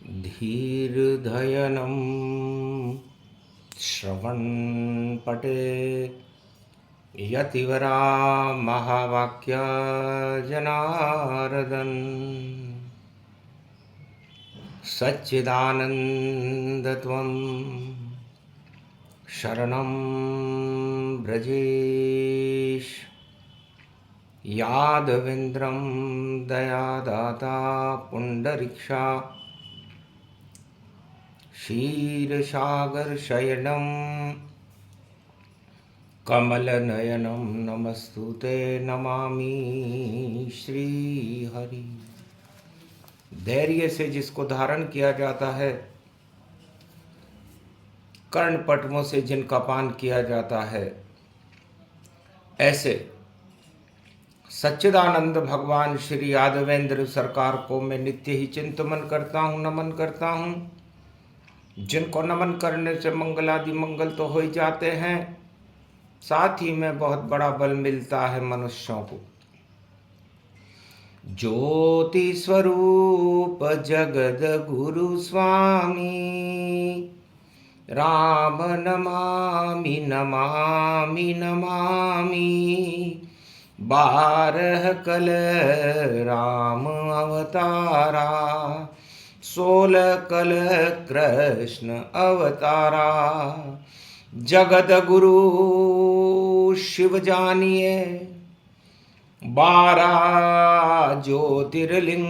धीर्धयनं श्रवणपटे यतिवरा महावाक्य जनार्दन सच्चिदानन्दत्वं शरणं ब्रजेश यादवेन्द्रं दयादाता पुण्डरीक्षा क्षीरसागरशयनं कमलनयनं नमस्तुते नमामि श्रीहरि। धैर्य से जिसको धारण किया जाता है, कर्णपटमों से जिनका पान किया जाता है, ऐसे सच्चिदानंद भगवान श्री यादवेंद्र सरकार को मैं नित्य ही चिंतन करता हूँ, नमन करता हूँ। जिनको नमन करने से मंगलादि मंगल तो हो ही जाते हैं, साथ ही में बहुत बड़ा बल मिलता है मनुष्यों को। ज्योति स्वरूप जगद गुरु स्वामी राम नमामि नमामि नमामि। 12 कल राम अवतारा 16 कल कृष्ण अवतारा। जगत गुरु शिव जानिए 12 ज्योतिर्लिंग।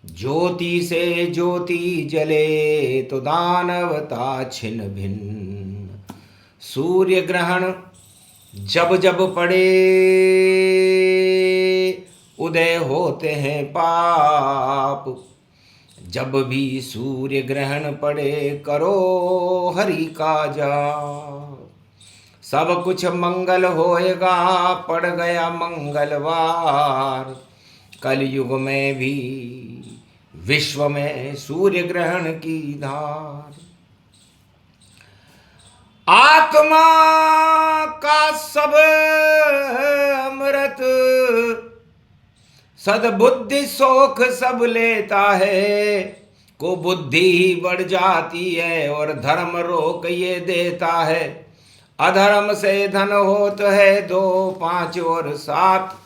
ज्योति से ज्योति जले तो दानवता छिन्न भिन्न। सूर्य ग्रहण जब जब पड़े उदय होते हैं पाप। जब भी सूर्य ग्रहण पड़े करो हरि का जाप। सब कुछ मंगल होएगा पड़ गया मंगलवार। कलयुग में भी विश्व में सूर्य ग्रहण की धार। आत्मा का सब अमृत सद्बुद्धि शोक सब लेता है। को बुद्धि बढ़ जाती है और धर्म रोक ये देता है। अधर्म से धन होत है 2 5 और 7।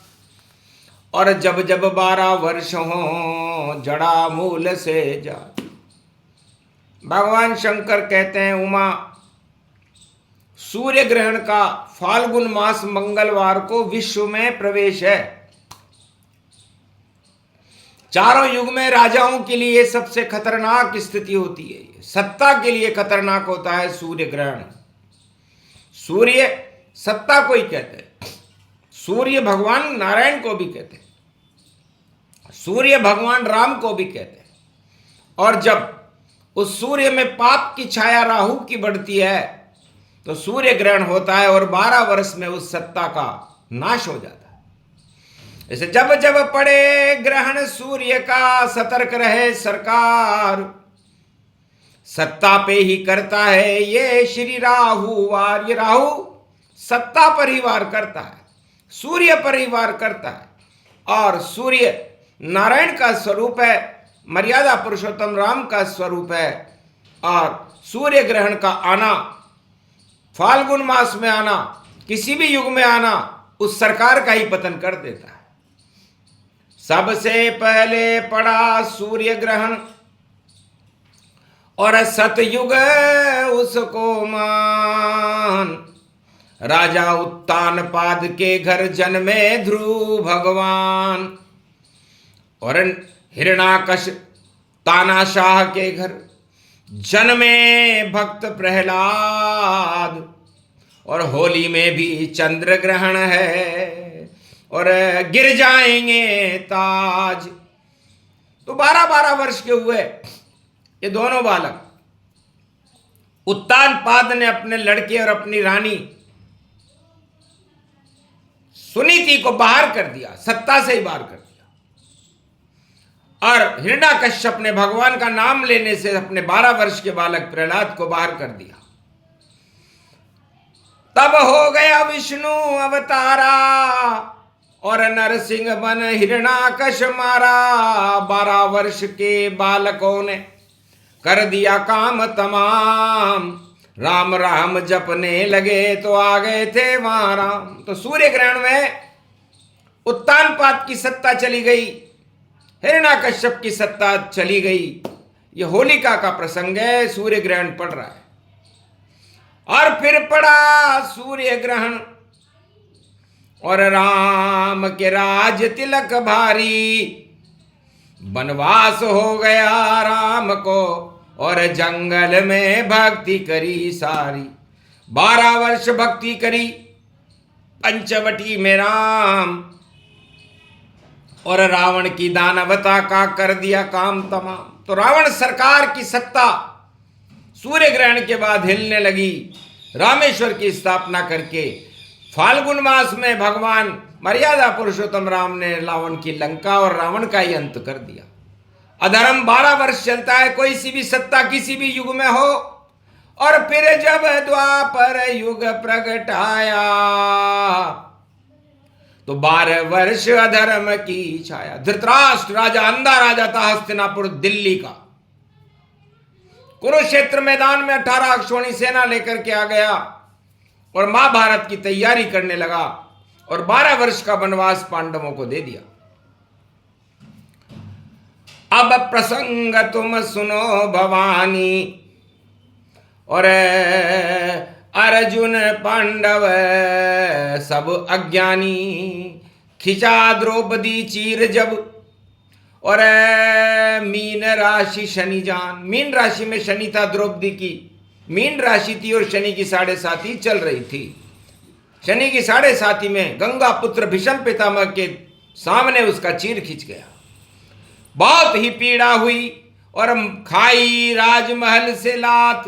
और जब जब 12 वर्ष हो जड़ा मूल से जा। भगवान शंकर कहते हैं, उमा सूर्य ग्रहण का फाल्गुन मास मंगलवार को विश्व में प्रवेश है। चारों युग में राजाओं के लिए सबसे खतरनाक स्थिति होती है। सत्ता के लिए खतरनाक होता है सूर्य ग्रहण। सूर्य सत्ता को ही कहते हैं। सूर्य भगवान नारायण को भी कहते हैं, सूर्य भगवान राम को भी कहते हैं। और जब उस सूर्य में पाप की छाया राहु की बढ़ती है तो सूर्य ग्रहण होता है और 12 वर्ष में उस सत्ता का नाश हो जाता है। ऐसे जब जब पड़े ग्रहण सूर्य का सतर्क रहे सरकार। सत्ता पे ही करता है ये श्री राहु वार। ये राहु सत्ता पर ही वार करता है, सूर्य पर ही वार करता है। और सूर्य नारायण का स्वरूप है, मर्यादा पुरुषोत्तम राम का स्वरूप है। और सूर्य ग्रहण का आना, फाल्गुन मास में आना, किसी भी युग में आना, उस सरकार का ही पतन कर देता है। सबसे पहले पड़ा सूर्य ग्रहण और सतयुग उसको मान। राजा उत्तानपाद के घर जन्मे ध्रुव भगवान। और हिरणाकश तानाशाह के घर जन्मे भक्त प्रहलाद। और होली में भी चंद्र ग्रहण है और गिर जाएंगे ताज। तो 12-12 वर्ष के हुए ये दोनों बालक। उत्तानपाद ने अपने लड़के और अपनी रानी सुनीति को बाहर कर दिया, सत्ता से ही बाहर कर दिया। और हिरण्याकश्यप ने भगवान का नाम लेने से अपने 12 वर्ष के बालक प्रहलाद को बाहर कर दिया। तब हो गया विष्णु अवतारा। और नरसिंह बन हिरणाकश मारा। 12 वर्ष के बालकों ने कर दिया काम तमाम। राम राम जपने लगे तो आ गए थे वहां राम। तो सूर्य ग्रहण में उत्तानपाद की सत्ता चली गई, हिरण्याकश्यप की सत्ता चली गई। ये होलिका का प्रसंग है, सूर्य ग्रहण पड़ रहा है। और फिर पड़ा सूर्य ग्रहण और राम के राज तिलक भारी। वनवास हो गया राम को और जंगल में भक्ति करी सारी। 12 वर्ष भक्ति करी पंचवटी में राम, और रावण की दानवता का कर दिया काम तमाम। तो रावण सरकार की सत्ता सूर्य ग्रहण के बाद हिलने लगी। रामेश्वर की स्थापना करके फाल्गुन मास में भगवान मर्यादा पुरुषोत्तम राम ने रावण की लंका और रावण का ही अंत कर दिया। अधर्म 12 वर्ष चलता है, कोई सी भी सत्ता किसी भी युग में हो। और फिर जब द्वापर युग प्रगटाया तो 12 वर्ष अधर्म की छाया। धृतराष्ट्र राजा, अंधा राजा था हस्तिनापुर दिल्ली का, कुरुक्षेत्र मैदान में 18 अक्षौणी सेना लेकर के आ गया और महाभारत की तैयारी करने लगा और 12 वर्ष का वनवास पांडवों को दे दिया। अब प्रसंग तुम सुनो भवानी, और अर्जुन पांडव सब अज्ञानी। खिंचा द्रौपदी चीर जब, और मीन राशि शनि जान। मीन राशि में शनि था, द्रौपदी की मीन राशि थी और शनि की 7.5 चल रही थी। शनि की 7.5 में गंगा पुत्र भीष्म पितामह के सामने उसका चीर खिंच गया। बहुत ही पीड़ा हुई और खाई राजमहल से लात,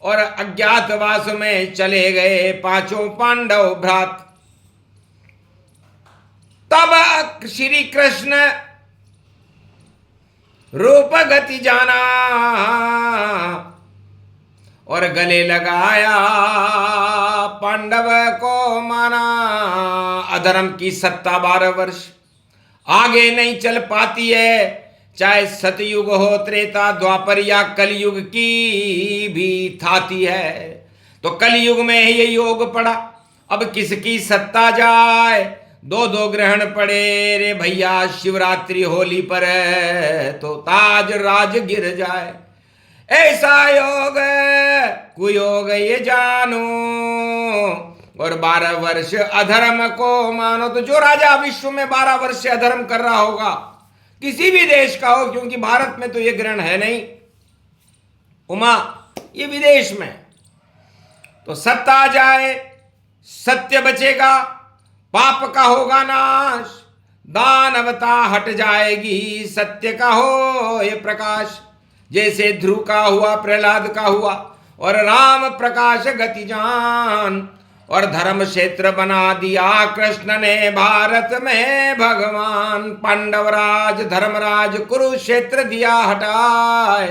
और अज्ञातवास में चले गए 5 पांडव भ्रात। तब श्री कृष्ण रूप गति जाना और गले लगाया पांडव को माना। अधर्म की सत्ता 12 वर्ष आगे नहीं चल पाती है, चाहे सतयुग हो, त्रेता, द्वापर या कलयुग की भी थाती है। तो कलयुग में ये योग पड़ा, अब किसकी सत्ता जाए। 2 ग्रहण पड़े रे भैया शिवरात्रि होली पर, तो ताज राज गिर जाए। ऐसा योग कुयोग ये जानो, और 12 वर्ष अधर्म को मानो। तो जो राजा विश्व में 12 वर्ष से अधर्म कर रहा होगा, किसी भी देश का हो, क्योंकि भारत में तो ये ग्रहण है नहीं, उमा ये विदेश में, तो सत्ता आ जाए, सत्य बचेगा, पाप का होगा नाश, दानवता हट जाएगी, सत्य का हो ये प्रकाश। जैसे ध्रुव का हुआ, प्रहलाद का हुआ, और राम प्रकाश गति जान, और धर्म क्षेत्र बना दिया कृष्ण ने भारत में भगवान। पांडवराज धर्मराज कुरुक्षेत्र दिया हटाए।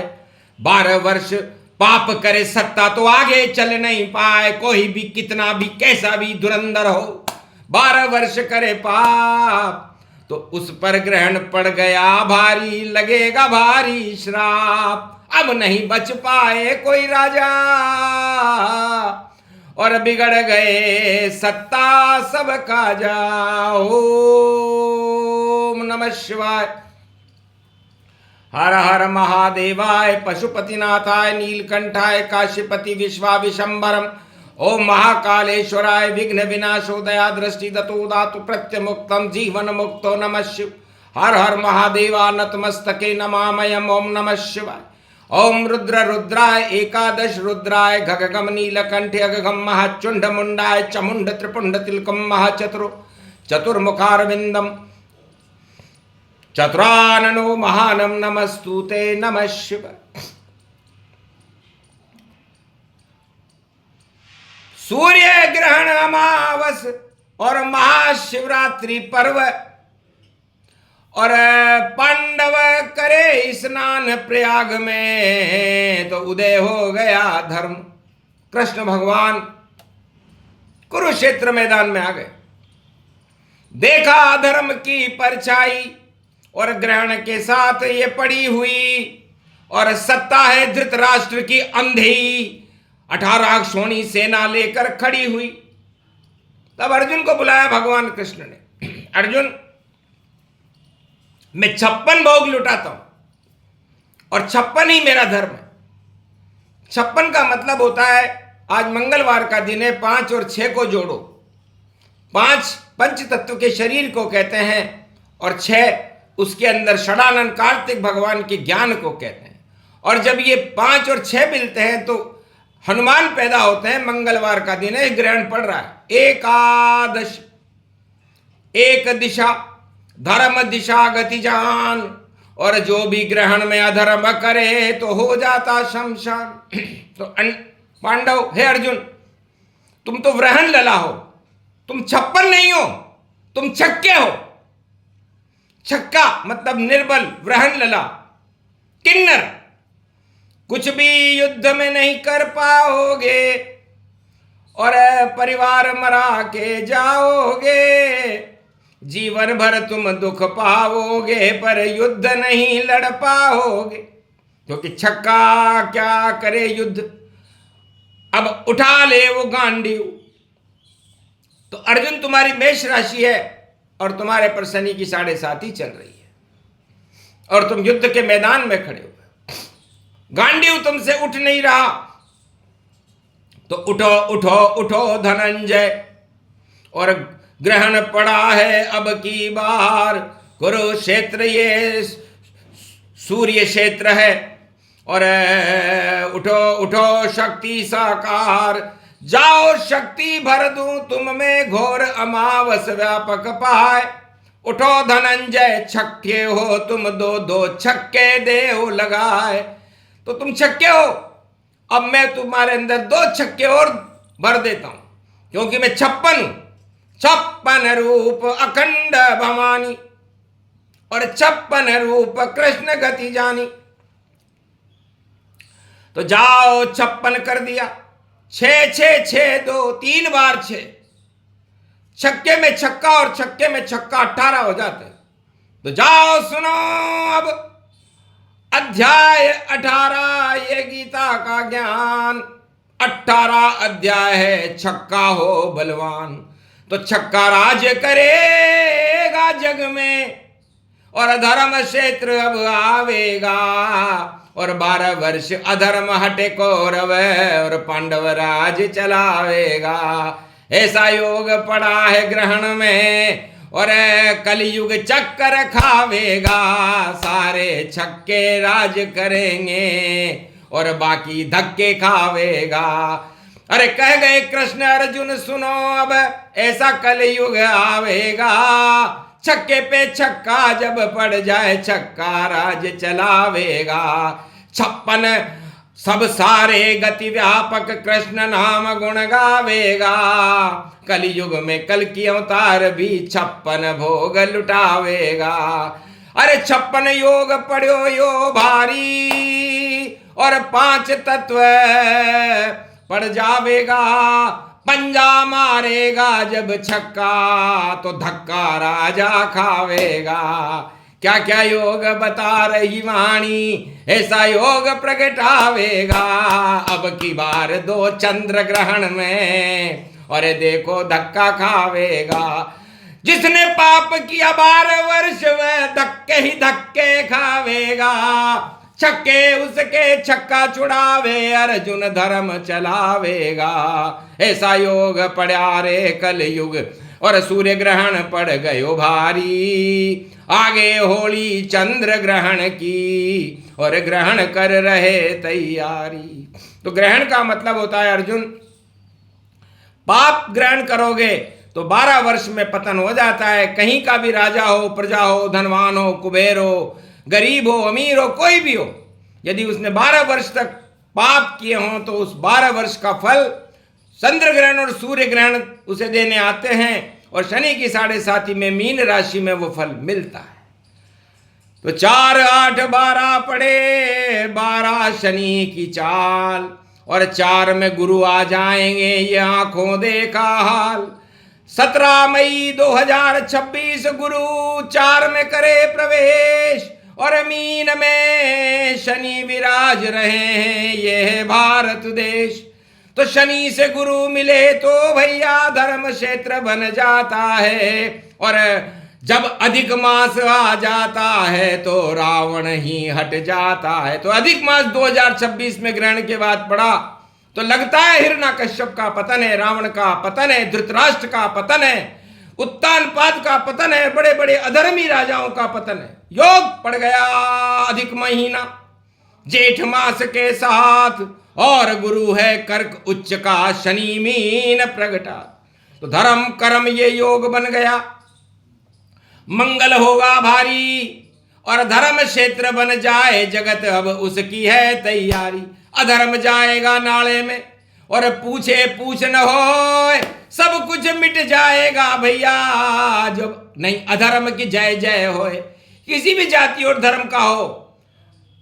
12 वर्ष पाप करे सत्ता तो आगे चल नहीं पाए, कोई भी कितना भी कैसा भी धुरंधर हो। 12 वर्ष करे पाप तो उस पर ग्रहण पड़ गया भारी, लगेगा भारी श्राप। अब नहीं बच पाए कोई राजा, और बिगड़ गए सत्ता सबका जाओ। ओम नमः शिवाय। हर हर महादेवाय, पशुपतिनाथाय, नीलकंठाय, काशीपति विश्वाविशंबरम। ओम महाकालेश्वराय, विघ्न विनाशो दया दृष्टि दतो दातु प्रत्यमुक्तम जीवन मुक्तो नमः शिव। हर हर महादेवा, नतमस्तके नमामयम्। ओम नमः शिवाय। ओम रुद्र रुद्राय, एकादश रुद्राय, घगगम नीलकंठे अगगम महाचुंड मुंडाय, चमुंड त्रिपुंड तिलकम महाचतुर चतुर्मुखारविंदम चतुराननो महानम नमस्तुते नमः शिवाय। सूर्य ग्रहण अमावस और महाशिवरात्रि पर्व, और पांडव करे स्नान प्रयाग में, तो उदय हो गया धर्म। कृष्ण भगवान कुरुक्षेत्र मैदान में आ गए। देखा अधर्म की परछाई और ग्रहण के साथ ये पड़ी हुई, और सत्ता है धृतराष्ट्र की अंधी, 18 सोनी सेना लेकर खड़ी हुई। तब अर्जुन को बुलाया भगवान कृष्ण ने। अर्जुन, मैं 56 भोग लुटाता हूं और 56 ही मेरा धर्म है। 56 का मतलब होता है, आज मंगलवार का दिन है, 5 और 6 को जोड़ो, 5 पंच तत्व के शरीर को कहते हैं और 6 उसके अंदर षडानंद कार्तिक भगवान के ज्ञान को कहते हैं। और जब ये 5 और 6 मिलते हैं तो हनुमान पैदा होते हैं। मंगलवार का दिन है, ग्रहण पड़ रहा है। एकादश, एक दिशा, धर्म दिशा गति जान, और जो भी ग्रहण में अधर्म करे तो हो जाता शमशान। तो पांडव, हे अर्जुन, तुम तो व्रहण लला हो, तुम 56 नहीं हो, तुम छक्के हो। छक्का मतलब निर्बल, व्रहण लला, किन्नर, कुछ भी युद्ध में नहीं कर पाओगे और परिवार मरा के जाओगे। जीवन भर तुम दुख पाओगे पर युद्ध नहीं लड़ पाओगे, क्योंकि छक्का क्या करे युद्ध। अब उठा ले वो गांडीव। तो अर्जुन, तुम्हारी मेष राशि है और तुम्हारे पर शनि की 7.5 चल रही है और तुम युद्ध के मैदान में खड़े हो। गांडीव तुमसे उठ नहीं रहा, तो उठो उठो उठो धनंजय, और ग्रहण पड़ा है अब की बार। कुरुक्षेत्र ये सूर्य क्षेत्र है, और उठो उठो शक्ति साकार, जाओ शक्ति भर दूं तुम में, घोर अमावस व्यापक पाए। उठो धनंजय, छक्के हो तुम, दो दो छक्के देव लगाए। तो तुम छक्के हो, अब मैं तुम्हारे अंदर 2 छक्के और भर देता हूं, क्योंकि मैं 56 हूं। 56 रूप अखंड भवानी और 56 रूप कृष्ण गति जानी। तो जाओ 56 कर दिया, 6 6 6 2, 3 बार 6, छक्के में छक्का और छक्के में छक्का 18 हो जाते हैं। तो जाओ सुनो अब अध्याय 18, ये गीता का ज्ञान। 18 अध्याय है, छक्का हो बलवान। तो छक्का राज करेगा जग में और अधर्म क्षेत्र अब आवेगा, और 12 वर्ष अधर्म हटे कौरव और पांडव राज चलावेगा। ऐसा योग पड़ा है ग्रहण में, और कलयुग चक्कर खावेगा। सारे छक्के राज करेंगे और बाकी धक्के खावेगा। अरे कह गए कृष्ण अर्जुन सुनो, अब ऐसा कलयुग आवेगा, छक्के पे छक्का जब पड़ जाए, छक्का राज चलावेगा। 56 सब सारे गति व्यापक कृष्ण नाम गुण गावेगा। कलयुग में कल की अवतार भी 56 भोग लुटावेगा। अरे 56 योग पढ़ो यो भारी, और 5 तत्व पड़ जावेगा। पंजा मारेगा जब छक्का तो धक्का राजा खावेगा। क्या क्या योग बता रही वाणी, ऐसा योग प्रगटावेगा। अब की बार 2 चंद्र ग्रहण में, और देखो धक्का खावेगा। जिसने पाप किया 12 वर्ष वह धक्के ही धक्के खावेगा। छक्के उसके छक्का छुड़ावे, अर्जुन धर्म चलावेगा। ऐसा योग पड़ा रे कलयुग, और सूर्य ग्रहण पड़ गयो भारी। आगे होली चंद्र ग्रहण की, और ग्रहण कर रहे तैयारी। तो ग्रहण का मतलब होता है अर्जुन, पाप ग्रहण करोगे तो 12 वर्ष में पतन हो जाता है। कहीं का भी राजा हो, प्रजा हो, धनवान हो, कुबेर हो, गरीब हो, अमीर हो, कोई भी हो, यदि उसने 12 वर्ष तक पाप किए हों तो उस 12 वर्ष का फल चंद्र ग्रहण और सूर्य ग्रहण उसे देने आते हैं, और शनि की 7.5 में मीन राशि में वो फल मिलता है। तो 4 8 12 पड़े, 12 शनि की चाल, और 4 में गुरु आ जाएंगे, ये आंखों देखा हाल। 17 मई 2026 गुरु 4 में करे प्रवेश और मीन में शनि विराज रहे हैं, ये है भारत देश। तो शनि से गुरु मिले तो भैया धर्म क्षेत्र बन जाता है, और जब अधिक मास आ जाता है तो रावण ही हट जाता है। तो अधिक मास 2026 में ग्रहण के बाद पड़ा तो लगता है हिरण्यकश्यप का पतन है, रावण का पतन है, धृतराष्ट्र का पतन है, उत्तानपाद का पतन है, बड़े बड़े अधर्मी राजाओं का पतन है। योग पड़ गया अधिक महीना जेठ मास के साथ, और गुरु है कर्क उच्च का, शनि मीन प्रगटा। तो धर्म कर्म ये योग बन गया, मंगल होगा भारी और धर्म क्षेत्र बन जाए जगत, अब उसकी है तैयारी। अधर्म जाएगा नाले में और पूछे पूछ न हो, सब कुछ मिट जाएगा भैया जब नहीं अधर्म की जय जय होए, किसी भी जाति और धर्म का हो।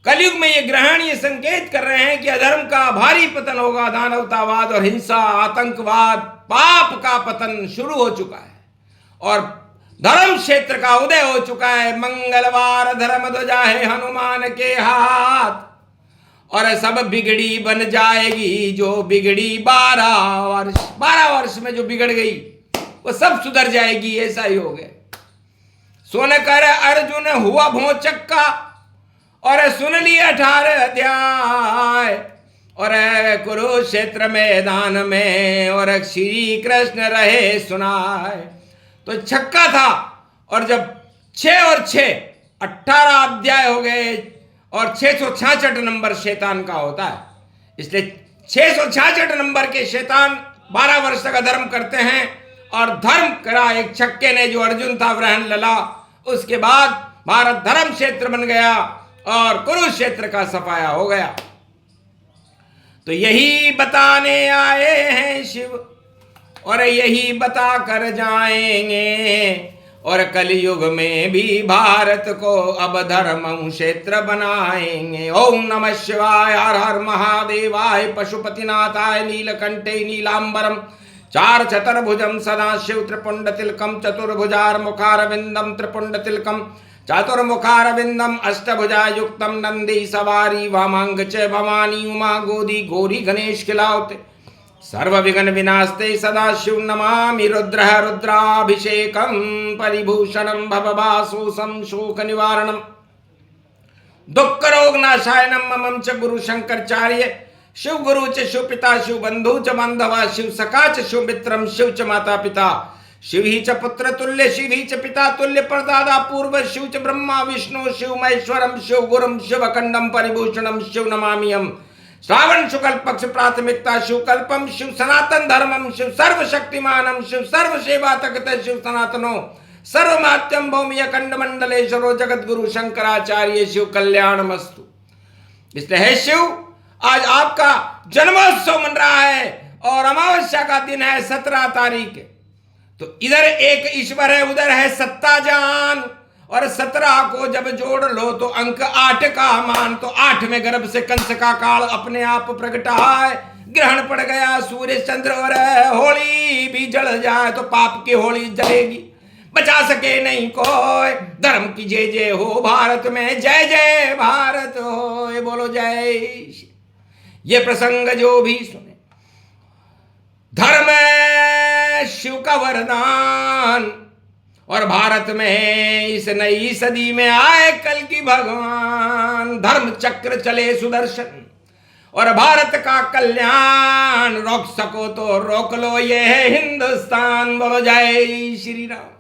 कलयुग में ये ग्रहण ये संकेत कर रहे हैं कि अधर्म का भारी पतन होगा, दानवतावाद और हिंसा आतंकवाद पाप का पतन शुरू हो चुका है और धर्म क्षेत्र का उदय हो चुका है। मंगलवार धर्म ध्वजा है हनुमान के हाथ, और सब बिगड़ी बन जाएगी जो बिगड़ी 12 वर्ष में जो बिगड़ गई वो सब सुधर जाएगी, ऐसा ही हो गया। सुनकर अर्जुन हुआ भौचक्का और सुन लिए 18 अध्याय, और कुरुक्षेत्र मैदान में और श्री कृष्ण रहे सुनाए। तो छक्का था, और जब 6 और 6 18 अध्याय हो गए, और 666 नंबर शैतान का होता है, इसलिए 666 नंबर के शैतान 12 वर्ष तक अधर्म करते हैं, और धर्म करा एक छक्के ने जो अर्जुन था वृहण लला। उसके बाद भारत धर्म क्षेत्र बन गया और कुरुक्षेत्र का सफाया हो गया। तो यही बताने आए हैं शिव और यही बता कर जाएंगे, और कलयुग में भी भारत को अब धर्म क्षेत्र बनाएंगे। ओम नमः शिवाय, हर हर महादेवाय, पशुपतिनाथाय, नीलकंठे नीलांबरम चार चतुर्भुजम सदा शिव त्रिपुंड तिलकम चतुर्भुजार मुखारविंदम त्रिपुंड तिलकम चातुर्मुखारविंदम अष्टभुजा युक्तम नंदी सवारी वामांग च भवानी उमा गोदी गौरी गणेश खिलावते सर्व विघ्न विनाशते सदा शिव नमामि रुद्र रुद्राभिषेकम परिभूषणम भवभासोसम शोक निवारणम दुख रोग नाशायनम ममं च गुरु शंकराचार्य शिव गुरु च शिव पिता शिव बंधु च बांधवा शिव सखा च शिव मित्रम शिव च माता पिता शिव ही च पुत्र तुल्य शिव ही च पिता तुल्य परदादा पूर्व शिव च ब्रह्मा विष्णु शिव महेश्वरम शिव गुरुम शिव अखंडम परिभूषणम शिव नमामियम श्रावण शुक्ल पक्ष प्राथमिकता शिव कल्पम शिव सनातन धर्मम शिव सर्व शक्तिमानम शिव सर्व सेवा तकत शिव सनातनो सर्व मात्यम भौमी अखंड मंडलेश्वरो जगत गुरु शंकराचार्य शिव कल्याणमस्तु। इसलिए है शिव, आज आपका जन्मोत्सव मन रहा है और अमावस्या का दिन है 17 तारीख। तो इधर एक ईश्वर है, उधर है सत्ता जान, और 17 को जब जोड़ लो तो अंक 8 का मान। तो 8 में गर्भ से कंस का काल अपने आप प्रगटा है, ग्रहण पड़ गया सूर्य चंद्र और होली भी जल जाए तो पाप की होली जलेगी, बचा सके नहीं कोई। धर्म की जय जय हो भारत में, जय जय भारत हो, ये बोलो जय। ये प्रसंग जो भी सुने, धर्म शिव का वरदान, और भारत में इस नई सदी में आए कल की भगवान। धर्म चक्र चले सुदर्शन और भारत का कल्याण, रोक सको तो रोक लो, ये है हिंदुस्तान। बोलो जय श्री राम।